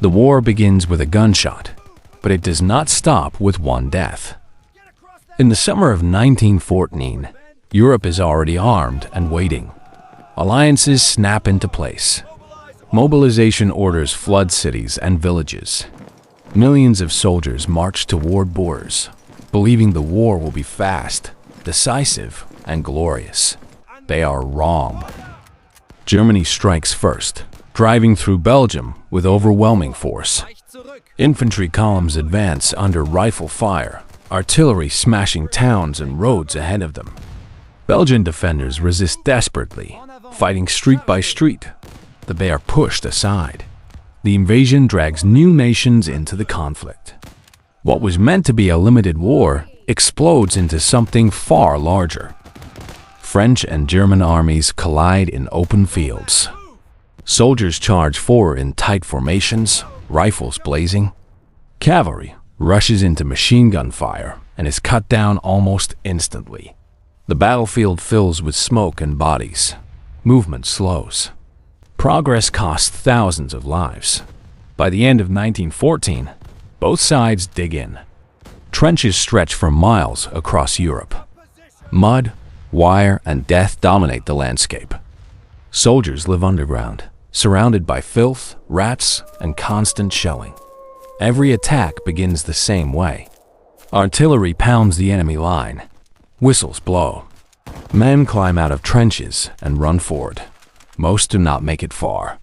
The war begins with a gunshot, but it does not stop with one death. In the summer of 1914, Europe is already armed and waiting. Alliances snap into place. Mobilization orders flood cities and villages. Millions of soldiers march toward borders, believing the war will be fast, decisive, and glorious. They are wrong. Germany strikes first, driving through Belgium with overwhelming force. Infantry columns advance under rifle fire, artillery smashing towns and roads ahead of them. Belgian defenders resist desperately, fighting street by street, but they are pushed aside. The invasion drags new nations into the conflict. What was meant to be a limited war explodes into something far larger. French and German armies collide in open fields. Soldiers charge forward in tight formations, rifles blazing. Cavalry rushes into machine gun fire and is cut down almost instantly. The battlefield fills with smoke and bodies. Movement slows. Progress costs thousands of lives. By the end of 1914, both sides dig in. Trenches stretch for miles across Europe. Mud, wire, and death dominate the landscape. Soldiers live underground, surrounded by filth, rats, and constant shelling. Every attack begins the same way. Artillery pounds the enemy line. Whistles blow. Men climb out of trenches and run forward. Most do not make it far.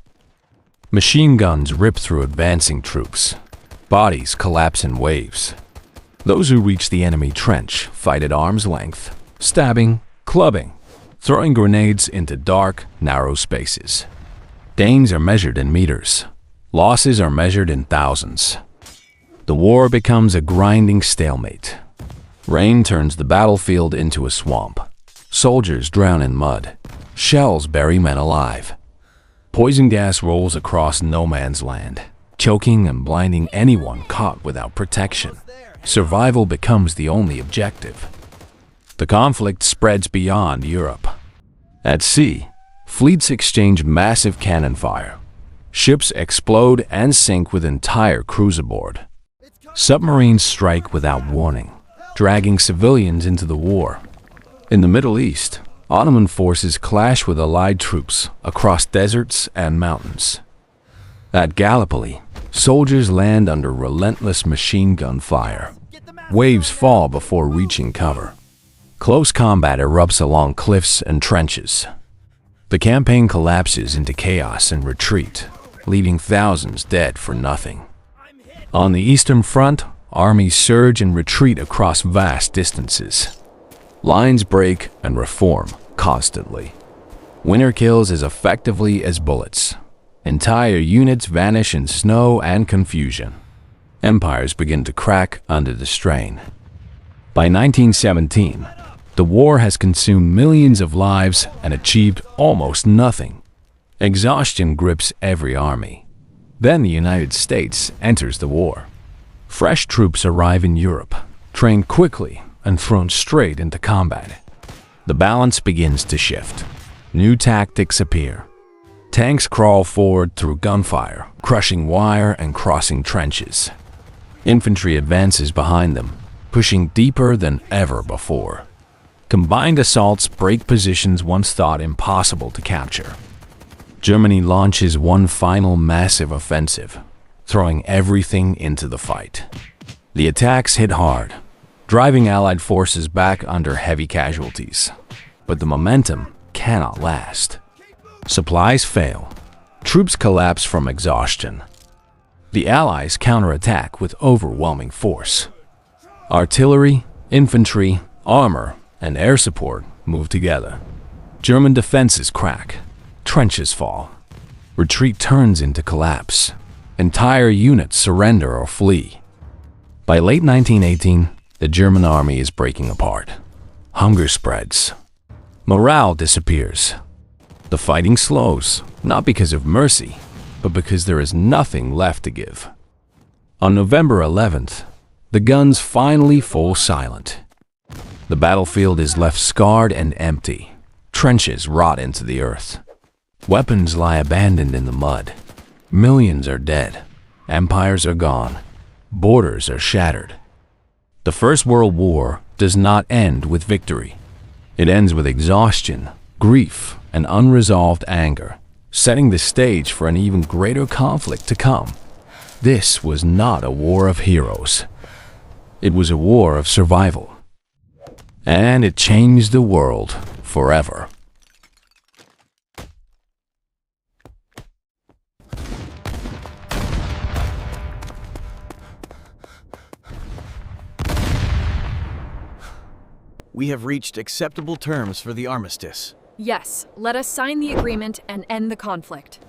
Machine guns rip through advancing troops. Bodies collapse in waves. Those who reach the enemy trench fight at arm's length, stabbing, clubbing, throwing grenades into dark, narrow spaces. Gains are measured in meters. Losses are measured in thousands. The war becomes a grinding stalemate. Rain turns the battlefield into a swamp. Soldiers drown in mud. Shells bury men alive. Poison gas rolls across no man's land, choking and blinding anyone caught without protection. Survival becomes the only objective. The conflict spreads beyond Europe. At sea, fleets exchange massive cannon fire. Ships explode and sink with entire crews aboard. Submarines strike without warning, dragging civilians into the war. In the Middle East, Ottoman forces clash with Allied troops across deserts and mountains. At Gallipoli, soldiers land under relentless machine gun fire. Waves fall before reaching cover. Close combat erupts along cliffs and trenches. The campaign collapses into chaos and retreat, leaving thousands dead for nothing. On the Eastern Front, armies surge and retreat across vast distances. Lines break and reform constantly. Winter kills as effectively as bullets. Entire units vanish in snow and confusion. Empires begin to crack under the strain. By 1917, the war has consumed millions of lives and achieved almost nothing. Exhaustion grips every army. Then the United States enters the war. Fresh troops arrive in Europe, trained quickly and thrown straight into combat. The balance begins to shift. New tactics appear. Tanks crawl forward through gunfire, crushing wire and crossing trenches. Infantry advances behind them, pushing deeper than ever before. Combined assaults break positions once thought impossible to capture. Germany launches one final massive offensive, throwing everything into the fight. The attacks hit hard, driving Allied forces back under heavy casualties. But the momentum cannot last. Supplies fail. Troops collapse from exhaustion. The Allies counterattack with overwhelming force. Artillery, infantry, armor, and air support move together. German defenses crack. Trenches fall. Retreat turns into collapse. Entire units surrender or flee. By late 1918, the German army is breaking apart. Hunger spreads. Morale disappears. The fighting slows, not because of mercy, but because there is nothing left to give. On November 11th, the guns finally fall silent. The battlefield is left scarred and empty. Trenches rot into the earth. Weapons lie abandoned in the mud. Millions are dead, Empires are gone. Borders are shattered. The First World War does not end with victory. It ends with exhaustion, grief, and unresolved anger, setting the stage for an even greater conflict to come. This was not a war of heroes. It was a war of survival. And it changed the world forever. We have reached acceptable terms for the armistice. Yes, let us sign the agreement and end the conflict.